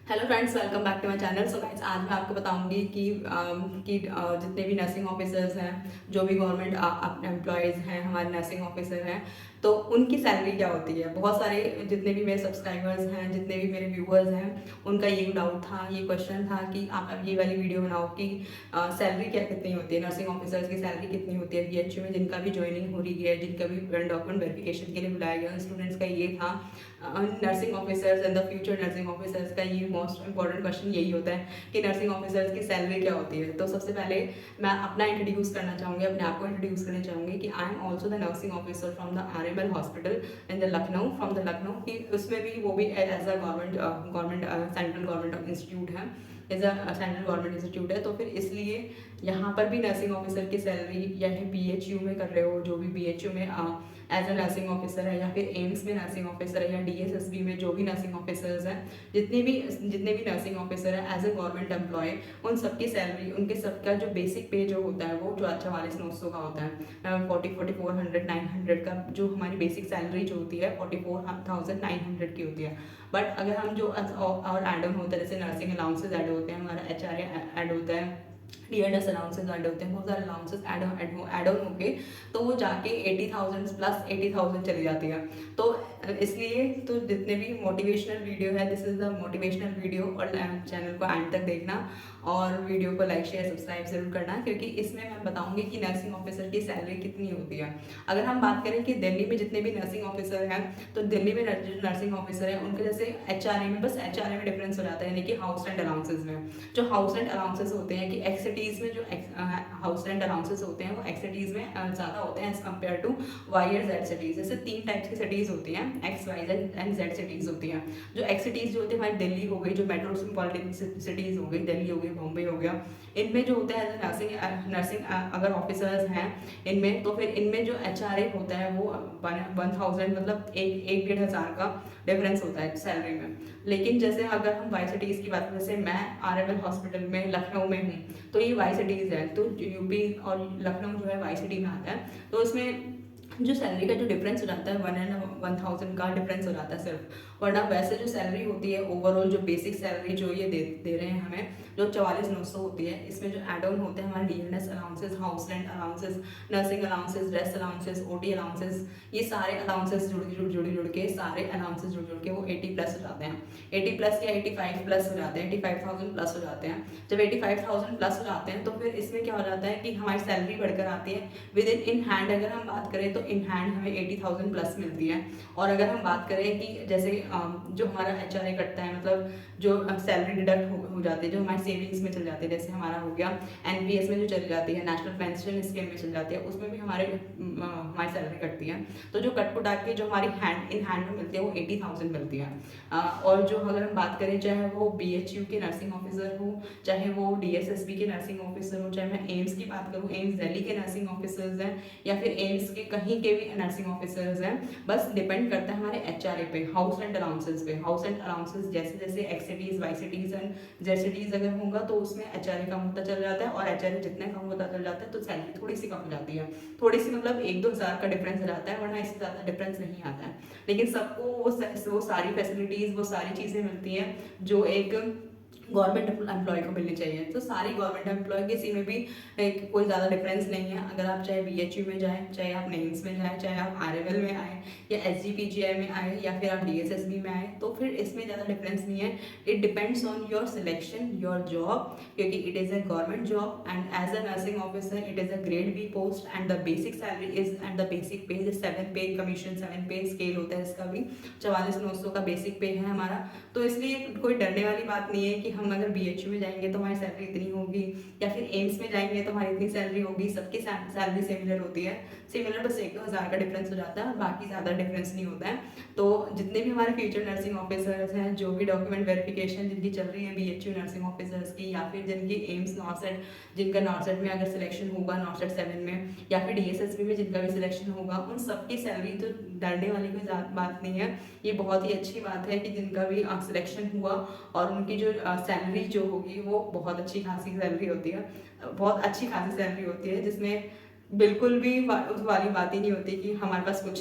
Hello friends, welcome back to my channel. So guys, आज मैं आपको बताऊंगी कि जितने भी नर्सिंग ऑफिसर्स हैं, जो भी गवर्नमेंट एम्प्लॉयज़ हैं, हमारे नर्सिंग ऑफिसर हैं, तो उनकी सैलरी क्या होती है। बहुत सारे जितने भी मेरे सब्सक्राइबर्स हैं, जितने भी मेरे व्यूअर्स हैं, उनका ये डाउट था, ये क्वेश्चन था कि आप अब ये वाली वीडियो बनाओ कि सैलरी क्या कितनी होती है, नर्सिंग ऑफिसर्स की सैलरी कितनी होती है बीएचयू में, जिनका भी ज्वाइनिंग हो रही है, जिनका भी डॉक्यूमेंट वेरिफिकेशन के लिए बुलाया गया स्टूडेंट्स का ये था। Nursing officers and the future nursing officers का ये मोस्ट इंपॉर्टेंट क्वेश्चन यही होता है कि नर्सिंग ऑफिसर्स की सैलरी क्या होती है। तो सबसे पहले मैं अपना इंट्रोड्यूस करना चाहूँगी, अपने आप को इंट्रोड्यूस करना चाहूँगी कि I am also the nursing officer from the RML hospital in the Lucknow, from the Lucknow, कि उसमें भी वो भी as a government central government institute है, as a central government institute है। तो फिर इसलिए यहाँ पर भी नर्सिंग ऑफिसर की सैलरी, या बीएचयू में कर रहे हो, जो भी बीएचयू में एज अ नर्सिंग ऑफिसर है, या फिर एम्स में नर्सिंग ऑफिसर है, या डीएसएसबी में जो भी नर्सिंग ऑफिसर्स हैं, जितने भी नर्सिंग ऑफिसर है एज अ गवर्नमेंट एम्प्लॉय, उन सबकी सैलरी, उनके सबका जो बेसिक पे जो होता है वो 44,900 का होता है। 4400 900 का जो हमारी बेसिक सैलरी जो होती है 44,900 की होती है। बट अगर हम जो और एड ऑन होता है, जैसे नर्सिंग अलाउंसेज ऐड होते हैं, हमारा एचआरए ऐड होता है, डीएनएस अलाउंसेज ऐड होते हैं, बहुत सारे अलाउंसेज ऐड ऑन होके तो वो जाके 80,000 प्लस 80,000 चली जाती है। तो इसलिए तो जितने भी मोटिवेशनल वीडियो है, this is the motivational video, और चैनल को एंड तक देखना और वीडियो को लाइक शेयर सब्सक्राइब जरूर करना, क्योंकि इसमें मैं बताऊंगी कि नर्सिंग ऑफिसर की सैलरी कितनी होती है। अगर हम बात करें कि दिल्ली में जितने भी नर्सिंग ऑफिसर हैं, तो दिल्ली में जो नर्सिंग ऑफिसर है उनके जैसे एचआरए में, बस एचआरए में डिफरेंस हो जाता है, यानी कि हाउस रेंट अलाउंसेज में। जो हाउस रेंट अलाउंसेस होते हैं कि एक्सिटीज़ में जो हाउस रेंट अलाउंसेस होते हैं वो एक्सिटीज़ में ज़्यादा होते हैं एज कम्पेयर टू वाई और जेड सिटीज़। जैसे 3 टाइप्स की सिटीज़ होती हैं, X Y and Z cities होती हैं। जो एक्स सिटीज़ जो होती है हमारी दिल्ली हो गई, जो मेट्रोपॉलिटन सिटीज़ हो गई, दिल्ली हो गई, बॉम्बे हो गया, इनमें जो होता है नर्सिंग अगर ऑफिसर्स हैं इनमें, तो फिर इनमें जो एचआरए होता है वो 1,000, मतलब एक 1,500 का डिफरेंस होता है सैलरी में। लेकिन जैसे अगर हम वाई सिटीज़ की बात करें, जैसे मैं आरएमएल हॉस्पिटल में लखनऊ में हूँ, तो ये वाई सिटीज़ है, तो यूपी और लखनऊ जो है वाई सिटी में आता है। तो इसमें जो सैलरी का जो डिफरेंस हो जाता है 1,000 का डिफरेंस हो जाता है सिर्फ। वरना वैसे जो सैलरी होती है ओवरऑल, जो बेसिक सैलरी जो ये दे रहे हैं हमें, जो 44,900 होती है, इसमें जो एड ऑन होते हैं हमारे DNS allowances, house rent allowances, nursing allowances, rest allowances, OT allowances, ये सारे अलाउंसेस जुड़ के सारे अलाउंसेस जुड़ के वो 80 प्लस हो जाते हैं। 80 प्लस या 85 प्लस हो जाते हैं, 85,000 प्लस हो जाते हैं। जब 85,000 प्लस हो जाते हैं तो फिर इसमें क्या हो जाता है कि हमारी सैलरी बढ़कर आती है। विद इन हैंड अगर हम बात करें तो इन हैंड हमें 80,000 प्लस मिलती है। और अगर हम बात करें कि जैसे जो हमारा एचआरए कटता है, मतलब जो सैलरी डिडक्ट हो जाती है, जो हमारे सेविंग्स में चल जाती है, जैसे हमारा हो गया एनपीएस में जो चली जाती है, नेशनल पेंशन स्कीम में चल जाती है, उसमें भी हमारी सैलरी कटती है। तो जो कट पुटा के जो हमारी हैंड इन हैंड में मिलती है वो 80,000 मिलती है। और जो अगर हम बात करें, चाहे वो बीएचयू के नर्सिंग ऑफिसर हो, चाहे वो डीएसएसबी के नर्सिंग ऑफिसर हो, चाहे मैं एम्स की बात करूँ, एम्स दिल्ली के नर्सिंग ऑफिसर्स हैं, या फिर एम्स के कहीं के भी नर्सिंग ऑफिसर्स हैं, बस डिपेंड करता है हमारे एचआरए पे, हाउस रेंट अलाउंसेस पे। हाउस रेंट अलाउंसेस जैसे जैसे X cities, Y cities and Z cities अगर होगा तो उसमें एचआरए कम होता चल जाता है, और एचआरए जितना कम होता चल जाता है तो सैलरी थोड़ी सी कम हो जाती है। थोड़ी सी मतलब 1-2 हज़ार का डिफरेंस हो जाता है, वरना इससे ज़्यादा डिफरेंस नहीं आता है। लेकिन सबको वो सारी फैसिलिटीज़, वो सारी चीज़ें मिलती हैं जो एक गवर्नमेंट एम्प्लॉय को मिलनी चाहिए। तो सारी गवर्नमेंट एम्प्लॉय किसी में भी कोई ज़्यादा डिफरेंस नहीं है। अगर आप चाहे बीएचयू में जाएँ, चाहे आप नेम्स में जाएँ, चाहे आप आरएमएल में आए, या एसजीपीजीआई में आए, या फिर आप डीएसएसबी में आए, तो फिर इसमें ज़्यादा डिफरेंस नहीं है। It depends on your selection, your job, क्योंकि it is a government job and as a nursing officer it is a grade B post, and the basic salary is and the basic pay is 7 pay commission, 7 पे scale होता है इसका भी। 44,900 का basic पे है हमारा। तो इसलिए कोई डरने वाली बात नहीं है कि हम अगर बीएचयू में जाएंगे तो हमारी सैलरी इतनी होगी, या फिर एम्स में जाएंगे तो हमारी इतनी सैलरी होगी। सबकी सैलरी सिमिलर होती है, सिमिलर, बस 1-2 हज़ार का डिफरेंस हो जाता है, और बाकी ज़्यादा डिफरेंस नहीं होता है। तो जितने भी हमारे फ्यूचर नर्सिंग ऑफिसर्स हैं, जो भी डॉक्यूमेंट वेरिफिकेशन जिनकी चल रही है बीएचयू नर्सिंग ऑफिसर्स की, या फिर जिनकी एम्स नॉर्सेट, जिनका नॉर्सेट में अगर सिलेक्शन होगा, नॉर्सेट 7 में, या फिर डीएसएसबी में जिनका भी सिलेक्शन होगा, उन सबकी सैलरी तो डरने वाली कोई बात नहीं है। ये बहुत ही अच्छी बात है कि जिनका भी सिलेक्शन हुआ और उनकी जो सैलरी जो होगी वो बहुत अच्छी खासी सैलरी होती है, बहुत अच्छी खासी सैलरी होती है, जिसमें बिल्कुल भी उस वाली बात ही नहीं होती कि हमारे पास कुछ